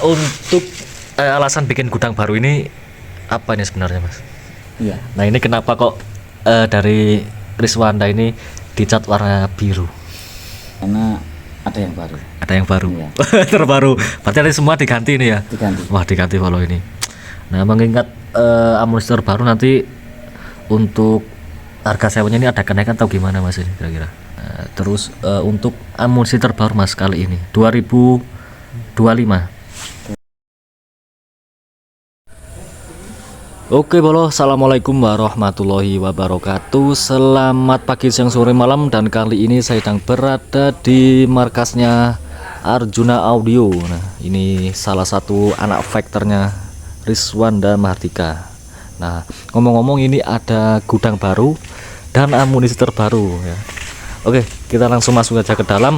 Untuk alasan bikin gudang baru ini apa ini sebenarnya, Mas? Iya, Nah, ini kenapa kok dari Riswanda ini dicat warna biru? karena ada yang baru. Ada yang baru. Iya. Terbaru. Berarti ada semua diganti nih ya? Diganti. Wah, diganti kalau ini. Nah, mengingat amunisi terbaru nanti untuk harga sewanya ini ada kenaikan atau gimana, Mas, ini kira-kira? Nah, terus untuk amunisi terbaru, Mas, kali ini 2025. Oke bolo, assalamualaikum warahmatullahi wabarakatuh. Selamat pagi, siang, sore, malam. Dan kali ini saya sedang berada di markasnya Arjuna Audio. Nah, ini salah satu anak faktornya Riswanda Mahardika. Nah, ngomong-ngomong ini ada gudang baru dan amunisi terbaru ya. Oke, kita langsung masuk aja ke dalam.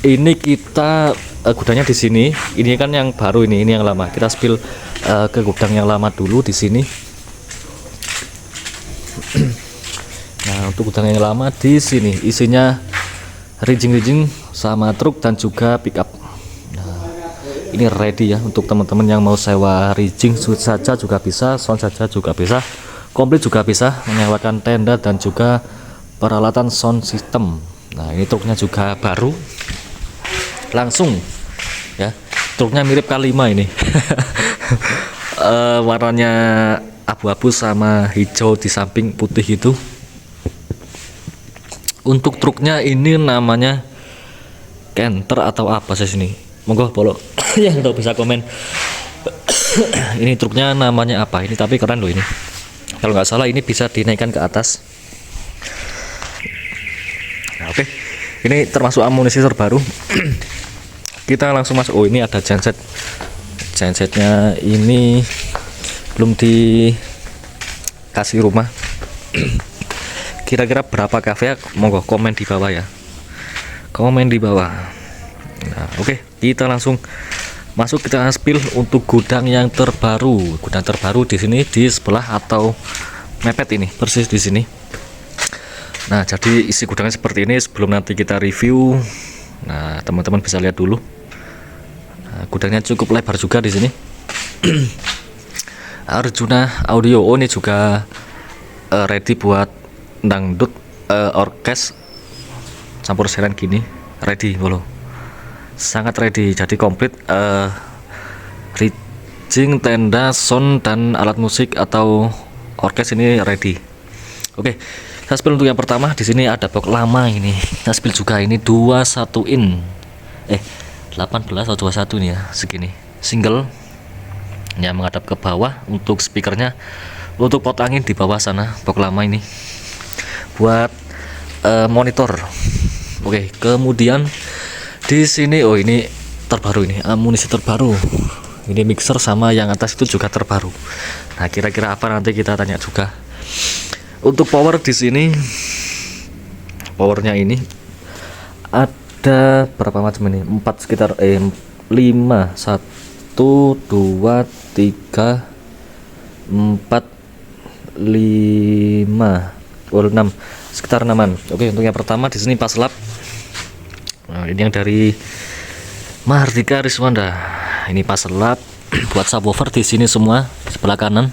Ini kita gudangnya di sini. Ini kan yang baru, ini yang lama. Kita spill ke gudang yang lama dulu di sini. Nah, untuk gudang yang lama di sini isinya rijing-rijing sama truk dan juga pickup. Nah, ini ready ya untuk teman-teman yang mau sewa rijing saja juga bisa, sound saja juga bisa, komplit juga bisa, menyewakan tenda dan juga peralatan sound system. Nah, ini truknya juga baru. Langsung ya, truknya mirip K5 ini. Warnanya abu-abu sama hijau di samping putih itu. Untuk truknya ini namanya Canter atau apa sih sini? Monggo polo yang tahu bisa komen. Ini truknya namanya apa ini, tapi keren loh ini. Kalau nggak salah ini bisa dinaikkan ke atas. Nah, oke. Ini termasuk amunisi terbaru. Kita langsung masuk. Oh, ini ada genset. Gensetnya ini belum dikasih rumah. Kira-kira berapa kafe ya? Monggo komen di bawah ya. Komen di bawah. Nah, oke, kita langsung masuk, kita spill untuk gudang yang terbaru. Gudang terbaru di sini di sebelah atau mepet ini, persis di sini. Nah, jadi isi gudangnya seperti ini sebelum nanti kita review. Nah, teman-teman bisa lihat dulu. Nah, gudangnya cukup lebar juga di sini. Arjuna Audio. Oh, ini juga ready buat dangdut, orkes campur siaran gini. Ready, bolo. Sangat ready. Jadi komplit rijing, tenda, sound dan alat musik atau orkes ini ready. Oke. Saya spill untuk yang pertama. Di sini ada box lama ini. Saya spill juga ini 21 in. 18 atau 21 nih ya, segini. Single yang menghadap ke bawah. Untuk speakernya, untuk pot angin di bawah sana, box lama ini. Buat monitor. Oke, kemudian di sini ini terbaru, ini amunisi terbaru. Ini mixer sama yang atas itu juga terbaru. Nah, kira-kira apa nanti kita tanya juga. Untuk power di sini, powernya ini ada berapa macam ini? 4 sekitar 5, 1 2 3 4 5 6, sekitar 6-an. Oke, untuk yang pertama di sini pas lap. Nah, ini yang dari Mahardika Riswanda. Ini pas lap buat subwoofer di sini semua sebelah kanan.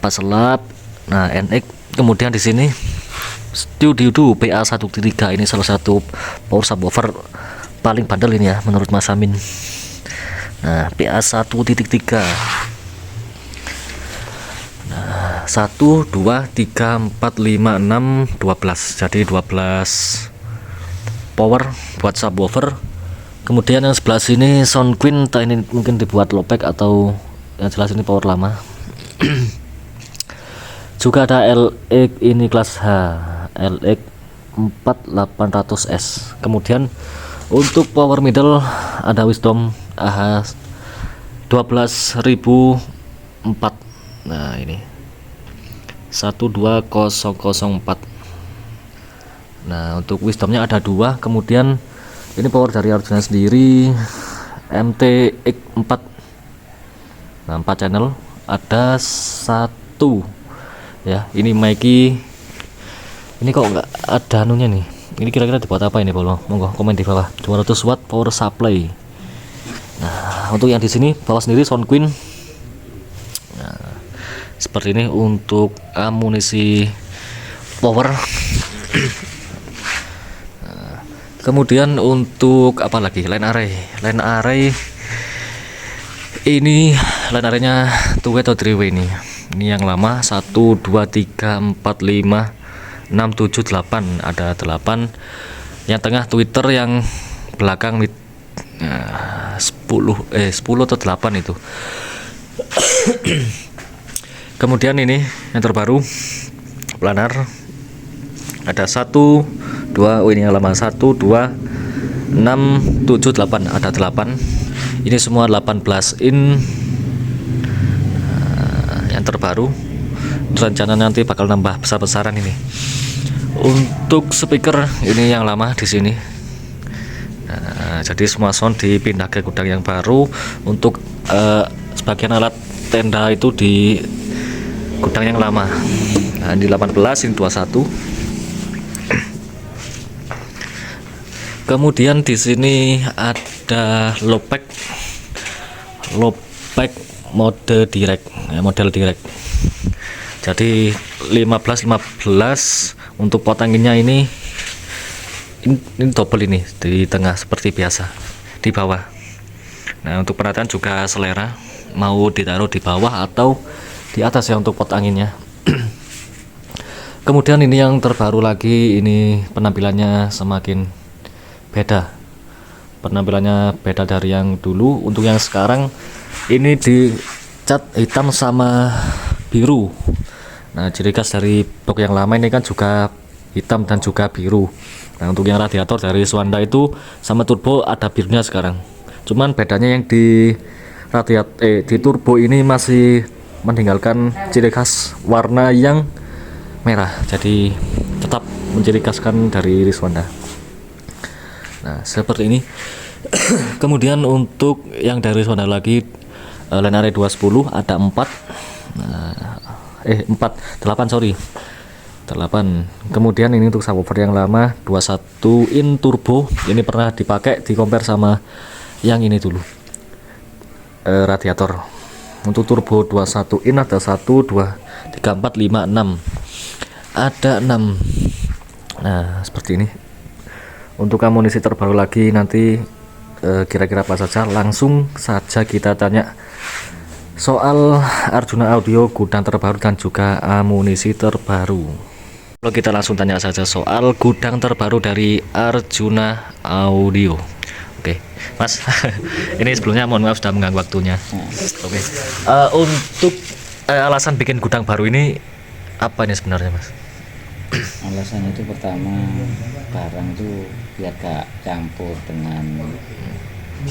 Pas lap. Nah, NX. Kemudian di sini Studio PA1.3, ini salah satu power subwoofer paling bandel ini ya menurut Mas Amin. Nah, PA1.3. Nah, 1 2 3 4 5 6 12. Jadi 12 power buat subwoofer. Kemudian yang sebelah sini Sound Queen, ini mungkin dibuat lowback atau yang jelas ini power lama. Juga ada LX ini kelas H, LX 4800S. Kemudian untuk power middle ada Wisdom AH 12004. Nah, ini 12004. Nah, untuk Wisdomnya ada 2. Kemudian ini power dari Arjuna sendiri, MTX4. Nah, 4 channel, ada 1 ya. Ini Mikey, ini kok nggak ada anunya nih. Ini kira-kira dibuat apa ini, bolo? Monggo komen di bawah. 200 watt power supply. Nah, untuk yang di sini bawah sendiri Sound Queen. Nah, seperti ini untuk amunisi power. Nah, kemudian untuk apa lagi? Line array. Line array ini line arraynya 2 way atau 3 way ini. Ini yang lama 1 2 3 4 5 6 7 8, ada 8. Yang tengah Twitter, yang belakang 10 atau 8 itu. Kemudian ini yang terbaru planar, ada 1 2, oh ini yang lama 1 2 6 7 8, ada 8. Ini semua 18 in. Yang terbaru rencana nanti bakal nambah besar-besaran ini. Untuk speaker ini yang lama di sini. Nah, jadi semua sound dipindah ke gudang yang baru. Untuk sebagian alat tenda itu di gudang yang lama. Nah, ini 18, ini 21. Kemudian di sini ada low pack mode direct, model direct. Jadi 15 untuk pot anginnya ini double ini di tengah seperti biasa, di bawah. Nah, untuk penataan juga selera, mau ditaruh di bawah atau di atas ya untuk pot anginnya. Kemudian ini yang terbaru lagi, ini penampilannya semakin beda. Penampilannya beda dari yang dulu. Untuk yang sekarang ini dicat hitam sama biru. Nah, ciri khas dari box yang lama ini kan juga hitam dan juga biru. Nah, untuk yang radiator dari Riswanda itu sama turbo ada birunya sekarang. Cuman bedanya yang di di turbo ini masih meninggalkan ciri khas warna yang merah. Jadi tetap menciri khaskan dari Riswanda. Nah, seperti ini. Kemudian untuk yang dari Riswanda lagi, line array 210 ada 4. Nah, 8 sorry, 8. Kemudian ini untuk subwoofer yang lama 21 in turbo. Ini pernah dipakai di compare sama yang ini dulu, radiator. Untuk turbo 21 in ada 1 2 3 4 5 6, ada 6. Nah, seperti ini. Untuk amunisi terbaru lagi nanti kira-kira apa saja, langsung saja kita tanya soal Arjuna Audio gudang terbaru dan juga amunisi terbaru. Kalau kita langsung tanya saja soal gudang terbaru dari Arjuna Audio. Oke, Mas. Ini sebelumnya mohon maaf sudah mengganggu waktunya. Oke. Untuk alasan bikin gudang baru ini apa ini sebenarnya, Mas? Alasan itu pertama, barang itu biar gak campur dengan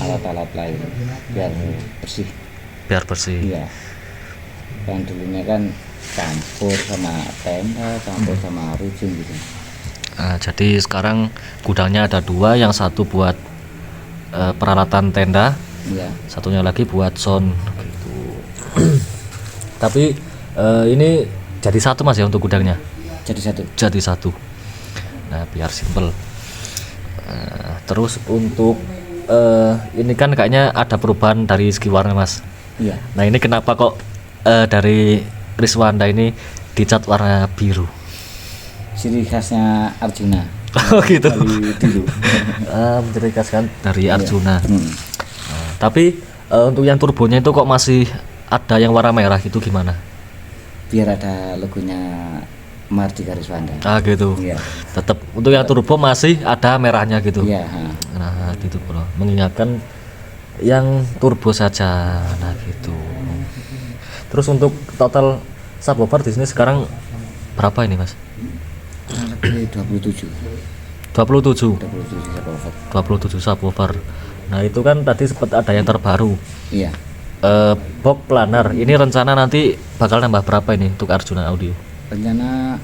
alat-alat lain, biar bersih. Iya, kan dulunya kan campur sama tenda, campur sama rujung gitu. Nah, jadi sekarang gudangnya ada 2, yang satu buat peralatan tenda, Iya. satunya lagi buat sound gitu. Tapi ini jadi satu, Mas, ya, untuk gudangnya. Jadi satu. Nah, biar simple. Terus untuk ini kan kayaknya ada perubahan dari segi warna, Mas. Iya. Nah, ini kenapa kok dari Riswanda ini dicat warna biru? Ciri khasnya Arjuna. Oh gitu. Dari dulu. Ciri khas kan dari Arjuna. Hmm. Nah, tapi untuk yang turbonya itu kok masih ada yang warna merah gitu, gimana? Biar ada logonya Mardika Riswanda. Gitu. Iya. Tetap untuk yang turbo masih ada merahnya gitu. Iya. Nah, gitu bro. Mengingatkan yang turbo saja. Nah, gitu. Terus untuk total subwoofer di sini sekarang berapa ini, Mas? Lebih 27. 27 subwoofer. 27 subwoofer. Nah, itu kan tadi sempat ada yang terbaru. Iya. Box planar. Ini rencana nanti bakal nambah berapa ini untuk Arjuna Audio? Rencana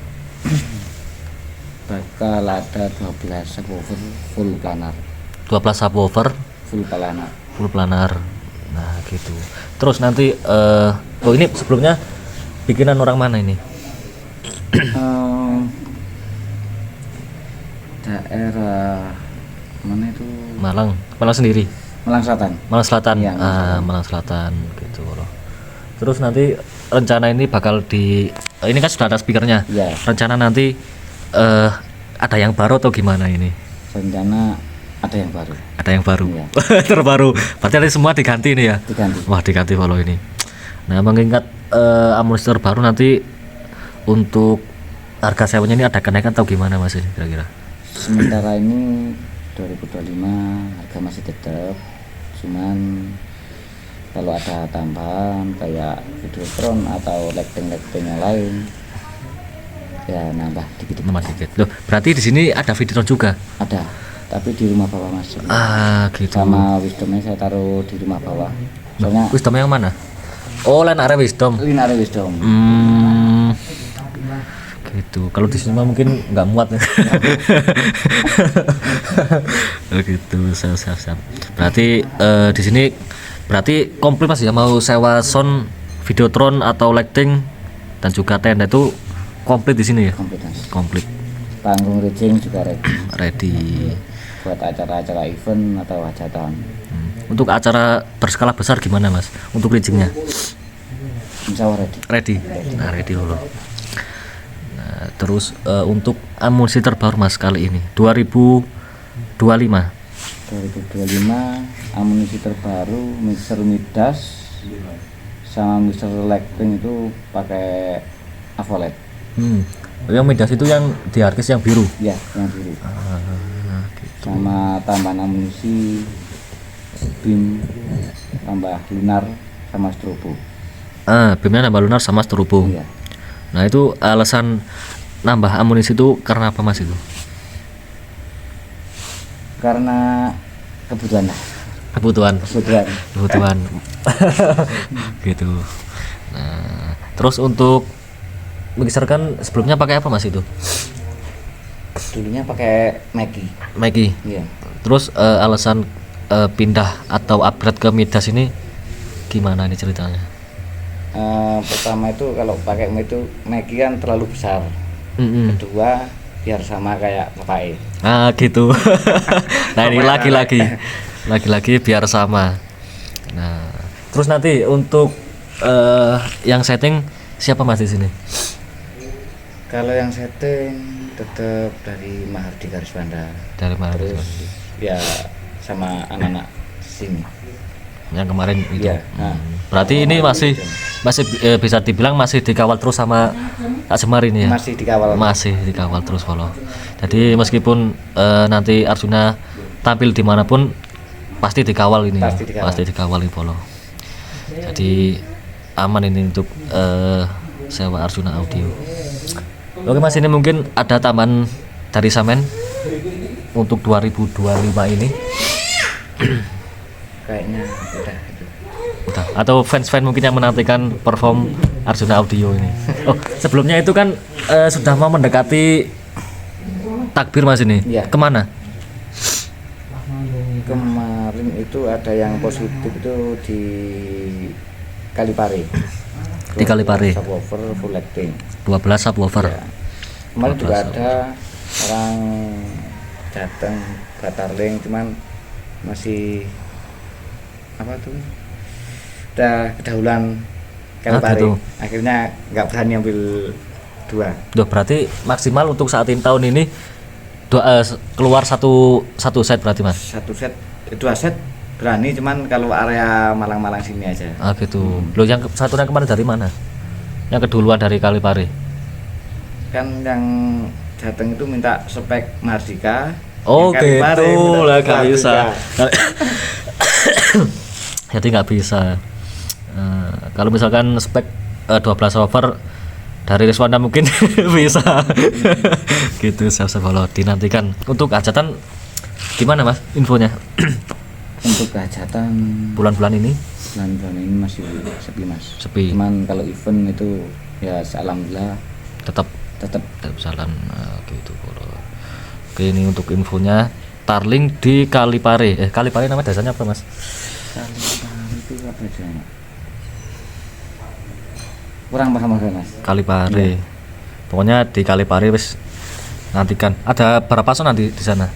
bakal ada 12 subwoofer full planar. 12 subwoofer Full planar. Nah, gitu. Terus nanti oh ini sebelumnya bikinan orang mana ini? Daerah mana itu? Malang sendiri. Malang Selatan. Malang Selatan. Iya, Malang Selatan. Malang Selatan gitu loh. Terus nanti rencana ini bakal ini kan sudah ada speakernya. Iya. Rencana nanti ada yang baru atau gimana ini? Rencana ada yang baru. Ada yang baru. Iya. Terbaru. Berarti nanti semua diganti nih ya. Diganti. Wah, diganti follow ini. Nah, mengingat amunisi terbaru nanti untuk harga sewanya ini ada kenaikan atau gimana Mas ini kira-kira? Sementara ini 2025 harga masih tetap, cuman kalau ada tambahan kayak Videotron atau lighting yang lain ya nambah dikit-dikit. Mas dikit. Loh, berarti di sini ada Videotron juga? Ada, tapi di rumah bawah Mas. Gitu. Sama Wisdomnya saya taruh di rumah bawah. Soalnya Wisdom yang mana? Oh, lain area Wisdom. linear Wisdom. Gitu. Kalau di sini mah mungkin nggak muat ya. Gitu. Siap. Berarti di sini berarti komplit Mas ya, mau sewa sound, Videotron atau lighting dan juga tenda itu komplit di sini ya? Komplit Mas. Komplit. Panggung rigging juga ready. Ready. Buat acara-acara event atau hajatan. Untuk acara berskala besar gimana Mas? Untuk riggingnya? Insya Allah ready. Ready. Nah, ready loh. Nah, terus untuk amunisi terbaru Mas kali ini 2025. 2025 amunisi terbaru mixer Midas sama mixer lighting itu pakai Avolet. Yang Midas itu yang di hardcase yang biru. Ya, yang biru. Gitu. Sama tambahan amunisi BIM, tambah lunar sama strobo. BIM-nya nambah lunar sama strobo. Iya. Nah, itu alasan nambah amunisi itu karena apa Mas itu? Karena kebutuhan lah. Kebutuhan. Kebutuhan. Gitu. Nah, terus untuk mixer kan sebelumnya pakai apa Mas itu? Dulunya pakai Maggie. Iya. Terus alasan pindah atau upgrade ke Midas ini gimana ini ceritanya? Pertama itu kalau pakai Maggie kan terlalu besar. Kedua biar sama kayak Bapak gitu. Nah, ini lagi biar sama. Nah, terus nanti untuk yang setting siapa Mas di sini? Kalau yang setting tetap dari Mahardika Garisbanda. Dari mana? Terus ya sama anak-anak sini. Yang kemarin itu. Iya. Nah, berarti ini masih bisa dibilang masih dikawal terus sama Kak Semar ini ya? Masih dikawal terus follow. Jadi meskipun nanti Arjuna tampil dimanapun pasti dikawal ini. Pasti dikawal ini follow. Jadi aman ini untuk sewa Arjuna Audio. Oke Mas, ini mungkin ada tambahan dari Samen untuk 2025 ini. Kayaknya udah itu. Udah. Atau fans mungkin yang menantikan perform Arjuna Audio ini. Oh, sebelumnya itu kan sudah mau mendekati takbir Mas ini. Iya. Kemana? Kemarin itu ada yang positif itu di Kalipare. Di Kalipare. Subwoofer full lighting. 12 subwoofer. Ya. Kemarin juga ada orang datang Batarling, cuman masih apa tuh? Udah kedahuluan Kalipare. Gitu. Akhirnya nggak berani ambil 2. Duh, berarti maksimal untuk saat ini tahun ini keluar satu set berarti Mas. 2 set berani, cuman kalau area Malang-Malang sini aja. Gitu. Loh, yang satunya kemarin dari mana? Yang keduluan dari Kalipare. Kan yang datang itu minta spek Mahardika. Oh Kalipare gitu lah, gak bisa. Mahardika. Jadi nggak bisa. Kalau misalkan spek 12 over dari Riswanda mungkin bisa. Gitu, siap-siap kalau dinantikan. Untuk hajatan gimana Mas infonya? Untuk hajatan Bulan-bulan ini bulan masih sepi Mas. Sepi. Cuman kalau event itu ya alhamdulillah tetap tetap jalan gitu kalau. Oke, ini untuk infonya Tarling di Kalipare. Kalipare nama dasarnya apa Mas? itu apa aja kurang paham Mas. Kalipare. Pokoknya di Kalipare wis nantikan. Ada berapa son nanti di sana?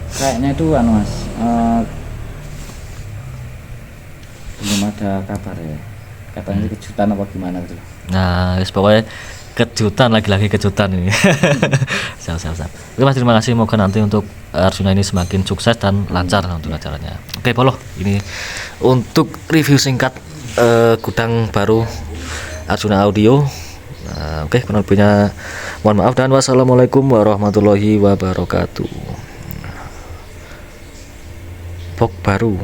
Kayaknya itu Mas belum ada kabar ya, katanya kejutan apa gimana gitu. Nah, pokoknya kejutan, lagi-lagi kejutan ini. Siap. Oke Mas, terima kasih. Semoga nanti untuk Arjuna ini semakin sukses dan lancar untuk acaranya. Oke Polo, ini untuk review singkat gudang baru Arjuna Audio. Nah, oke, kurang lebihnya mohon maaf dan wassalamualaikum warahmatullahi wabarakatuh. Box baru.